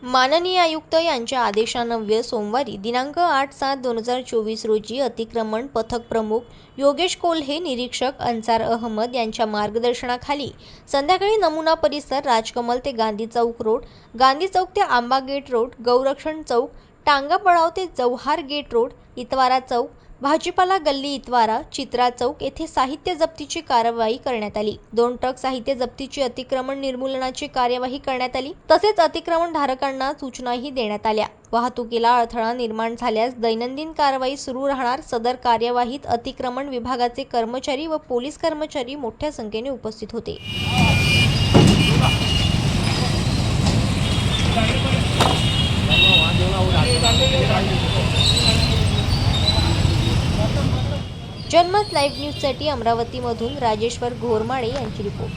माननीय आयुक्त यांच्या आदेशान्वये सोमवारी दिनांक 8/7/2024 रोजी अतिक्रमण पथक प्रमुख योगेश कोल्हे, निरीक्षक अन्सार अहमद यांच्या मार्गदर्शनाखाली संध्याकाळी नमुना परिसर, राजकमल ते गांधी चौक रोड, गांधी चौक ते आंबा गेट रोड, गौरक्षण चौक, टांगा पडाव ते जव्हार गेट रोड, इतवारा चौक, भाजीपाला गल्ली इतवारा, चित्रा चौक येथे साहित्य जप्तीची कार्यवाही करण्यात आली. 2 ट्रक साहित्य जप्तीची, अतिक्रमण निर्मूलनाची कार्यवाही करण्यात आली. तसेच अतिक्रमण धारकांना सूचनाही देण्यात आल्या. वाहतुकीला अडथळा निर्माण झाल्यास दैनंदिन कारवाई सुरू राहणार. सदर कार्यवाहीत अतिक्रमण विभागाचे कर्मचारी व पोलीस कर्मचारी मोठ्या संख्येने उपस्थित होते. जनमत लाईव्ह न्यूजसाठी अमरावतीमधून राजेश्वर घोरमाडे यांची रिपोर्ट.